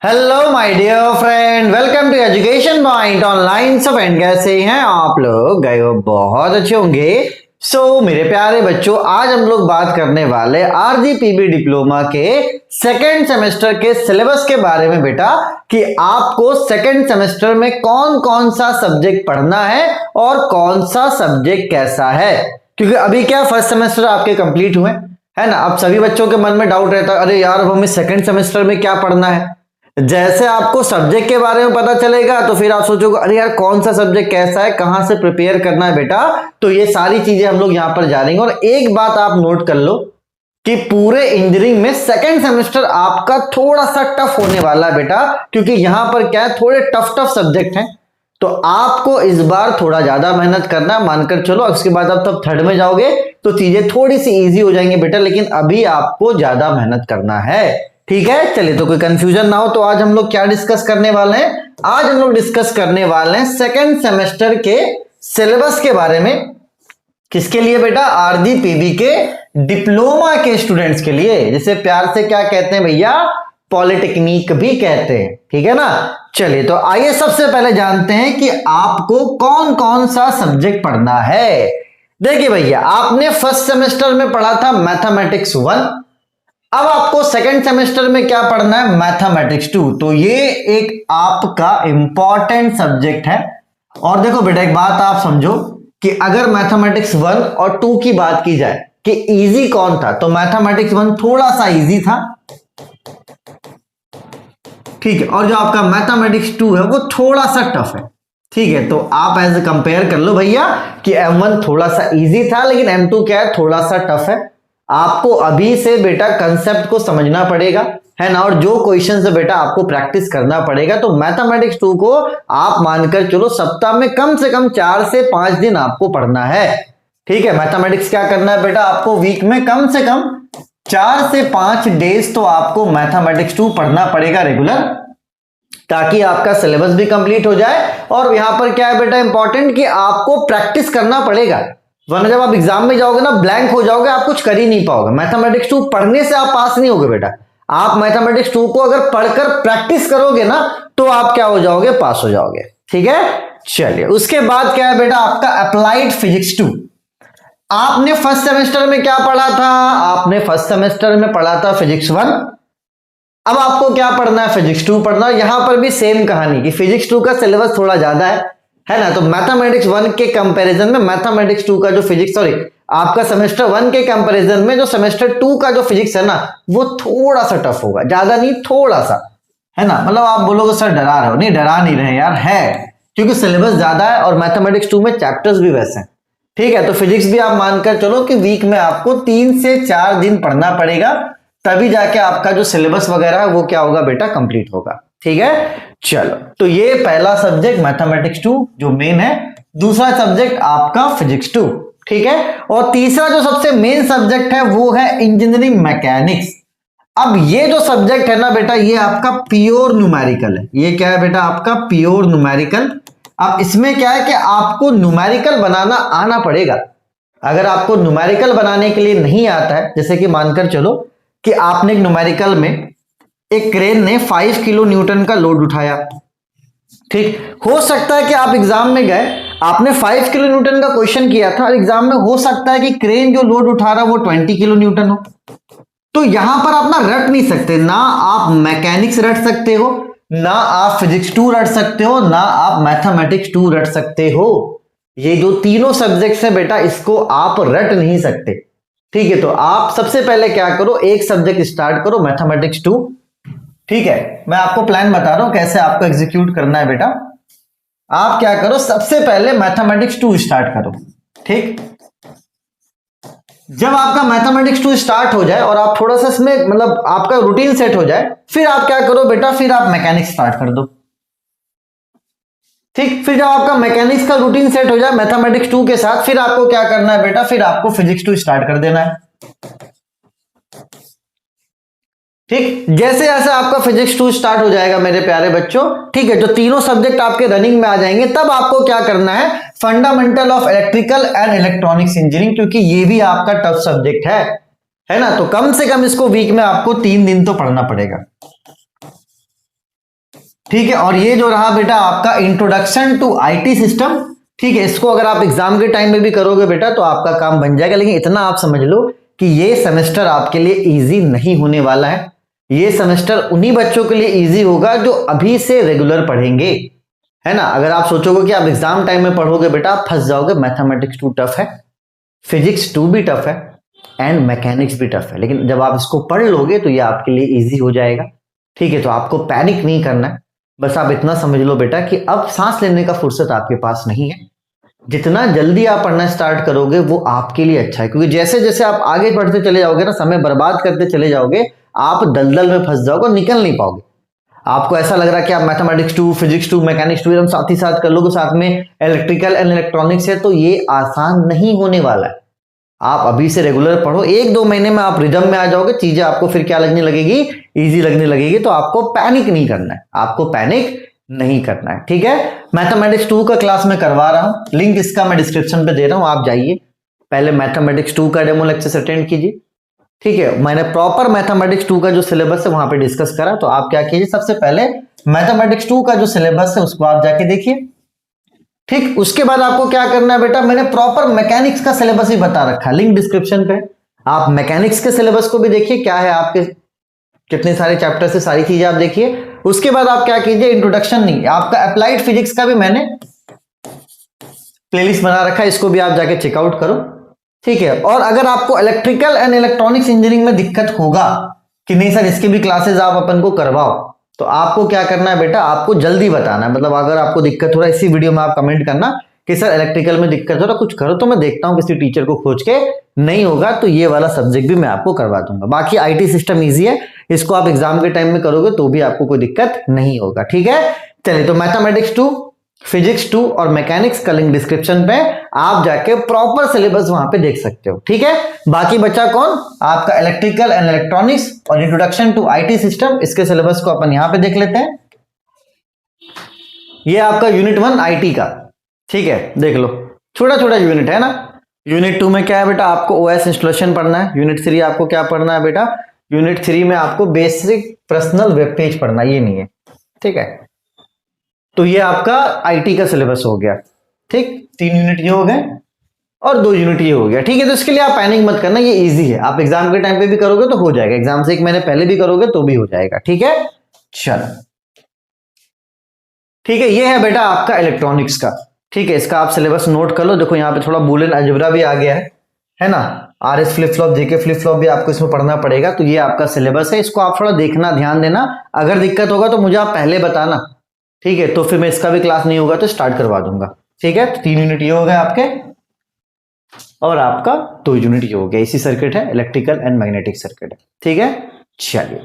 Hello my dear friend, welcome to education point online. सब and कैसे हैं आप लोग? गए हो बहुत अच्छे होंगे। मेरे प्यारे बच्चों, आज हम लोग बात करने वाले आरजीपीबी डिप्लोमा के सेकेंड सेमेस्टर के सिलेबस के बारे में बेटा, कि आपको सेकेंड सेमेस्टर में कौन कौन सा सब्जेक्ट पढ़ना है और कौन सा सब्जेक्ट कैसा है। क्योंकि अभी क्या फर्स्ट सेमेस्टर आपके कंप्लीट हुए है ना। अब सभी बच्चों के मन में डाउट रहता है, अरे यार हमें सेकेंड सेमेस्टर में क्या पढ़ना है। जैसे आपको सब्जेक्ट के बारे में पता चलेगा तो फिर आप सोचोगे अरे यार कौन सा सब्जेक्ट कैसा है, कहां से प्रिपेयर करना है बेटा। तो ये सारी चीजें हम लोग यहां पर जानेंगे। और एक बात आप नोट कर लो कि पूरे इंजीनियरिंग में सेकंड सेमेस्टर आपका थोड़ा सा टफ होने वाला है बेटा, क्योंकि यहां पर क्या है, थोड़े टफ टफ सब्जेक्ट हैं। तो आपको इस बार थोड़ा ज्यादा मेहनत करना मानकर चलो। उसके बाद आप तब थर्ड में जाओगे तो चीजें थोड़ी सी इजी हो जाएंगी बेटा, लेकिन अभी आपको ज्यादा मेहनत करना है। ठीक है, चलिए तो कोई कंफ्यूजन ना हो। तो आज हम लोग क्या डिस्कस करने वाले हैं? आज हम लोग डिस्कस करने वाले हैं सेकंड सेमेस्टर के सिलेबस के बारे में। किसके लिए बेटा? आरजीपीबी के डिप्लोमा के स्टूडेंट्स के लिए, जिसे प्यार से क्या कहते हैं भैया? पॉलिटेक्निक भी कहते हैं। ठीक है ना। चलिए तो आइए सबसे पहले जानते हैं कि आपको कौन कौन सा सब्जेक्ट पढ़ना है। देखिए भैया, आपने फर्स्ट सेमेस्टर में पढ़ा था मैथमेटिक्स 1। अब आपको सेकंड सेमेस्टर में क्या पढ़ना है? मैथमेटिक्स 2। तो ये एक आपका इंपॉर्टेंट सब्जेक्ट है। और देखो बेटा, एक बात आप समझो कि अगर मैथमेटिक्स 1 और 2 की बात की जाए कि इजी कौन था, तो मैथमेटिक्स 1 थोड़ा सा इजी था। ठीक है, और जो आपका मैथमेटिक्स 2 है वो थोड़ा सा टफ है। ठीक है, तो आप ऐसे कंपेयर कर लो भैया कि M1 थोड़ा सा इजी था, लेकिन M2 क्या है, थोड़ा सा टफ है। आपको अभी से बेटा कंसेप्ट को समझना पड़ेगा, है ना। और जो क्वेश्चन है बेटा आपको प्रैक्टिस करना पड़ेगा। तो मैथमेटिक्स 2 को आप मानकर चलो सप्ताह में कम से कम 4 से 5 दिन आपको पढ़ना है। ठीक है, मैथमेटिक्स क्या करना है बेटा, आपको वीक में कम से कम 4 से 5 डेज तो आपको मैथमेटिक्स 2 पढ़ना पड़ेगा रेगुलर, ताकि आपका सिलेबस भी कंप्लीट हो जाए। और यहां पर क्या है बेटा इंपॉर्टेंट, कि आपको प्रैक्टिस करना पड़ेगा, वरना जब आप एग्जाम में जाओगे ना ब्लैंक हो जाओगे, आप कुछ कर ही नहीं पाओगे। मैथमेटिक्स 2 पढ़ने से आप पास नहीं होगे बेटा। आप मैथमेटिक्स 2 को अगर पढ़कर प्रैक्टिस करोगे ना तो आप क्या हो जाओगे? पास हो जाओगे। ठीक है, चलिए उसके बाद क्या है बेटा, आपका अप्लाइड फिजिक्स 2। आपने फर्स्ट सेमेस्टर में क्या पढ़ा था? आपने फर्स्ट सेमेस्टर में पढ़ा था फिजिक्स 1। अब आपको क्या पढ़ना है? फिजिक्स 2 पढ़ना। यहां पर भी सेम कहानी कि फिजिक्स 2 का सिलेबस थोड़ा ज्यादा है ना। तो मैथमेटिक्स 1 के कंपैरिजन में मैथमेटिक्स 2 का जो फिजिक्स, सॉरी आपका सेमेस्टर 1 के कंपैरिजन में जो सेमेस्टर 2 का जो फिजिक्स है ना, वो थोड़ा सा टफ होगा, ज्यादा नहीं थोड़ा सा, है ना। मतलब आप बोलोगे सर डरा रहे हो, नहीं डरा नहीं रहे यार, है, क्योंकि सिलेबस ज्यादा है और मैथमेटिक्स 2 में चैप्टर्स भी वैसे हैं। ठीक है, तो फिजिक्स भी आप मानकर चलो कि वीक में आपको 3 से 4 दिन पढ़ना पड़ेगा, तभी जाके आपका जो सिलेबस वगैरह है वो क्या होगा बेटा? कंप्लीट होगा। ठीक है, चलो तो ये पहला सब्जेक्ट मैथमेटिक्स 2 जो मेन है। दूसरा सब्जेक्ट आपका फिजिक्स 2। ठीक है, और तीसरा जो सबसे मेन सब्जेक्ट है वो है इंजीनियरिंग मैकेनिक्स। अब ये जो सब्जेक्ट है ना बेटा, ये आपका प्योर न्यूमेरिकल है। ये क्या है बेटा? आपका प्योर न्यूमेरिकल। अब इसमें क्या है कि आपको न्यूमेरिकल बनाना आना पड़ेगा। अगर आपको न्यूमेरिकल बनाने के लिए नहीं आता है, जैसे कि मानकर चलो कि आपने एक न्यूमेरिकल में एक क्रेन ने 5 किलो न्यूटन का लोड उठाया। ठीक, हो सकता है कि आप एग्जाम में गए, आपने 5 किलो न्यूटन का क्वेश्चन किया था और एग्जाम में हो सकता है कि क्रेन जो लोड उठा रहा है वो 20 किलो न्यूटन हो। तो यहां पर आप ना रट नहीं सकते, ना आप मैकेनिक्स रट सकते हो, ना आप फिजिक्स 2 रट सकते हो, ना आप मैथमेटिक्स 2 रट सकते हो। ये जो तीनों सब्जेक्ट्स हैं बेटा, इसको आप रट नहीं सकते। ठीक है, तो आप सबसे पहले क्या करो, एक सब्जेक्ट स्टार्ट करो मैथमेटिक्स 2। ठीक है, मैं आपको प्लान बता रहा हूं कैसे आपको एग्जीक्यूट करना है बेटा। आप क्या करो, सबसे पहले मैथमेटिक्स 2 स्टार्ट करो। ठीक, जब आपका मैथमेटिक्स 2 स्टार्ट हो जाए और आप थोड़ा सा इसमें मतलब आपका रूटीन सेट हो जाए, फिर आप क्या करो बेटा, फिर आप मैकेनिक्स स्टार्ट कर दो। ठीक, फिर जब आपका मैकेनिक्स का रूटीन सेट हो जाए मैथमेटिक्स 2 के साथ, फिर आपको क्या करना है बेटा, फिर आपको फिजिक्स 2 स्टार्ट कर देना है। ठीक, जैसे जैसे आपका फिजिक्स 2 स्टार्ट हो जाएगा मेरे प्यारे बच्चों, ठीक है, जो तीनों सब्जेक्ट आपके रनिंग में आ जाएंगे, तब आपको क्या करना है, fundamental of electrical and electronics engineering, क्योंकि ये भी आपका टफ सब्जेक्ट है ना। तो कम से कम इसको वीक में आपको 3 दिन तो पढ़ना पड़ेगा। ठीक है, और ये जो रहा बेटा आपका इंट्रोडक्शन टू आईटी सिस्टम, ठीक है, इसको अगर आप एग्जाम के टाइम में भी करोगे बेटा तो आपका काम बन जाएगा। लेकिन इतना आप समझ लो कि ये सेमेस्टर आपके लिए इजी नहीं होने वाला है। ये सेमेस्टर उन्हीं बच्चों के लिए इजी होगा जो अभी से रेगुलर पढ़ेंगे, है ना। अगर आप सोचोगे कि आप एग्जाम टाइम में पढ़ोगे बेटा, आप फंस जाओगे। मैथमेटिक्स 2 टफ है, फिजिक्स 2 भी टफ है एंड मैकेनिक्स भी टफ है। लेकिन जब आप इसको पढ़ लोगे तो ये आपके लिए इजी हो जाएगा, ठीक है। तो आपको पैनिक नहीं करना है, बस आप इतना समझ लो बेटा कि अब सांस लेने का फुर्सत आपके पास नहीं है। जितना जल्दी आप पढ़ना स्टार्ट करोगे वो आपके लिए अच्छा है, क्योंकि जैसे जैसे आप आगे बढ़ते चले जाओगे ना, समय बर्बाद करते चले जाओगे, आप दलदल में फंस जाओगे, निकल नहीं पाओगे। आपको ऐसा लग रहा है कि आप मैथमेटिक्स 2, फिजिक्स 2, मैकेनिक्स 2 एकदम साथ ही साथ कर लोगे, साथ में इलेक्ट्रिकल एंड इलेक्ट्रॉनिक्स है, तो ये आसान नहीं होने वाला है। आप अभी से रेगुलर पढ़ो, 1-2 महीने में आप रिदम में आ जाओगे, चीजें आपको फिर क्या लगने लगेगी, इजी लगने लगेगी। तो आपको पैनिक नहीं करना है, आपको पैनिक नहीं करना है, ठीक है। मैथमेटिक्स 2 का क्लास मैं करवा रहा हूं, लिंक इसका मैं डिस्क्रिप्शन पे दे रहा हूं, आप जाइए पहले मैथमेटिक्स 2 का डेमो लेक्चर अटेंड कीजिए, ठीक है। मैंने प्रॉपर मैथमेटिक्स 2 का जो सिलेबस है वहां पे डिस्कस करा। तो आप क्या कीजिए, सबसे पहले मैथमेटिक्स 2 का जो सिलेबस है उसको आप जाके देखिए, ठीक। उसके बाद आपको क्या करना है बेटा, मैंने प्रॉपर मैकेनिक्स का सिलेबस भी बता रखा है, लिंक डिस्क्रिप्शन पे। आप मैकेनिक्स के सिलेबस को भी देखिए, क्या है आपके कितने सारे चैप्टर से, सारी चीजें आप देखिए। उसके बाद आप क्या कीजिए, इंट्रोडक्शन नहीं, आपका अप्लाइड फिजिक्स का भी मैंने प्लेलिस्ट बना रखा है, इसको भी आप जाके चेकआउट करो, ठीक है। और अगर आपको इलेक्ट्रिकल एंड इलेक्ट्रॉनिक्स इंजीनियरिंग में दिक्कत होगा कि नहीं सर इसके भी क्लासेस आप अपन को करवाओ, तो आपको क्या करना है बेटा, आपको जल्दी बताना है। मतलब अगर आपको दिक्कत हो रहा है, इसी वीडियो में आप कमेंट करना कि सर इलेक्ट्रिकल में दिक्कत हो रहा है, कुछ करो, तो मैं देखता हूं किसी टीचर को खोज के, नहीं होगा तो ये वाला सब्जेक्ट भी मैं आपको करवा दूंगा। बाकी आईटी सिस्टम इजी है, इसको आप एग्जाम के टाइम में करोगे तो भी आपको कोई दिक्कत नहीं होगा, ठीक है। चलिए, तो मैथमेटिक्स 2, फिजिक्स 2 और मैकेनिक्स का लिंक डिस्क्रिप्शन पे, आप जाके प्रॉपर सिलेबस वहां पे देख सकते हो, ठीक है। बाकी बचा कौन, आपका इलेक्ट्रिकल एंड इलेक्ट्रॉनिक्स और इंट्रोडक्शन टू आईटी सिस्टम, इसके सिलेबस को अपन यहां पे देख लेते हैं। ये आपका यूनिट 1 आईटी का, ठीक है, देख लो, छोटा छोटा यूनिट है ना। यूनिट 2 में क्या है बेटा, आपको ओएस इंस्टॉलेशन पढ़ना है। यूनिट 3 आपको क्या पढ़ना है बेटा, यूनिट 3 में आपको बेसिक पर्सनल वेब पेज पढ़ना, ये नहीं है, ठीक है। तो ये आपका आईटी का सिलेबस हो गया, ठीक। 3 यूनिट ये हो गए और 2 यूनिट ये हो गया, ठीक है। तो इसके लिए आप पैनिक मत करना, ये इजी है, आप एग्जाम के टाइम पे भी करोगे तो हो जाएगा, एग्जाम से 1 महीने पहले भी करोगे तो भी हो जाएगा, ठीक है। चलो, ठीक है, ये है बेटा आपका इलेक्ट्रॉनिक्स का, ठीक है। इसका आप सिलेबस नोट कर लो, देखो यहाँ पे थोड़ा बूलियन अलजेब्रा भी आ गया है ना। RS flip flop, JK flip flop भी आपको इसमें पढ़ना पड़ेगा। तो ये आपका सिलेबस है, इसको आप थोड़ा देखना, ध्यान देना। अगर दिक्कत होगा तो मुझे आप पहले बताना, ठीक है। तो फिर मैं इसका भी क्लास नहीं होगा तो स्टार्ट करवा दूंगा, ठीक है। तो 3 यूनिट ये हो गए आपके और आपका 2 यूनिट ये हो गया। इसी सर्किट है, इलेक्ट्रिकल एंड मैग्नेटिक सर्किट है, ठीक है। चलिए,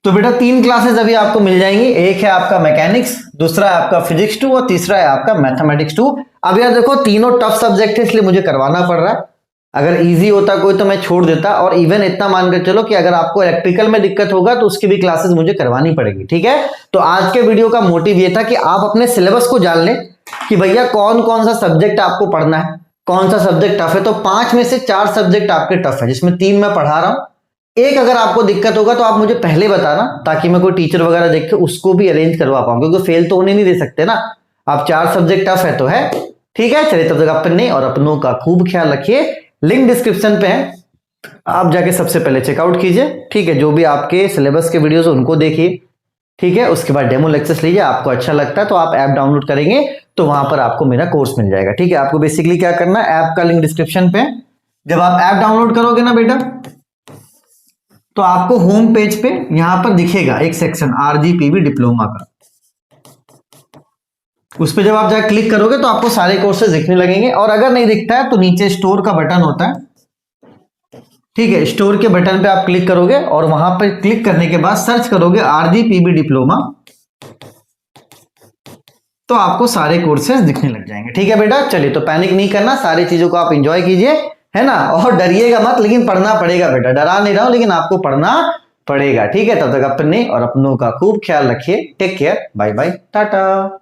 तो बेटा 3 क्लासेस अभी आपको मिल जाएंगी। एक है आपका मैकेनिक्स, दूसरा है आपका फिजिक्स 2 और तीसरा है आपका मैथमेटिक्स 2। अब यार देखो, तीनों टफ सब्जेक्ट है, इसलिए मुझे करवाना पड़ रहा है। अगर इजी होता कोई तो मैं छोड़ देता, और इवन इतना मानकर चलो कि अगर आपको इलेक्ट्रिकल में दिक्कत होगा तो उसकी भी क्लासेस मुझे करवानी पड़ेगी, ठीक है। तो आज के वीडियो का मोटिव ये था कि आप अपने सिलेबस को जान लें कि भैया कौन कौन सा सब्जेक्ट आपको पढ़ना है, कौन सा सब्जेक्ट टफ है। तो 5 में से 4 सब्जेक्ट आपके टफ है, जिसमें 3 मैं पढ़ा रहा हूं। एक अगर आपको दिक्कत होगा तो आप मुझे पहले बताना, ताकि मैं कोई टीचर वगैरह देख के उसको भी अरेंज करवा पाऊं, क्योंकि फेल तो होने नहीं दे सकते ना। आप 4 सब्जेक्ट टफ है तो है, ठीक है। चलिए, तब तक अपने और अपनों का खूब ख्याल रखिए। लिंक डिस्क्रिप्शन पे है, आप जाके सबसे पहले चेकआउट कीजिए, ठीक है। जो भी आपके सिलेबस के वीडियोस उनको देखिए, ठीक है। उसके बाद डेमो लेक्चर्स लीजिए, आपको अच्छा लगता है तो आप ऐप डाउनलोड करेंगे तो वहां पर आपको मेरा कोर्स मिल जाएगा, ठीक है। आपको बेसिकली क्या करना है, ऐप का लिंक डिस्क्रिप्शन पे। जब आप ऐप डाउनलोड करोगे ना बेटा, तो आपको होम पेज पे यहां पर दिखेगा एक सेक्शन आरजीपीवी डिप्लोमा का। उस पर जब आप जाकर क्लिक करोगे तो आपको सारे कोर्सेज दिखने लगेंगे। और अगर नहीं दिखता है तो नीचे स्टोर का बटन होता है, ठीक है। स्टोर के बटन पे आप क्लिक करोगे और वहां पर क्लिक करने के बाद सर्च करोगे आरजीपीवी डिप्लोमा, तो आपको सारे कोर्सेज दिखने लग जाएंगे, ठीक है बेटा। चलिए, तो पैनिक नहीं करना, सारी चीजों को आप एंजॉय कीजिए, है ना। और डरिएगा मत, लेकिन पढ़ना पड़ेगा बेटा, डरा नहीं रहा हूं लेकिन आपको पढ़ना पड़ेगा, ठीक है। तब तक अपने और अपनों का खूब ख्याल रखिए। Take care, bye bye, Tata.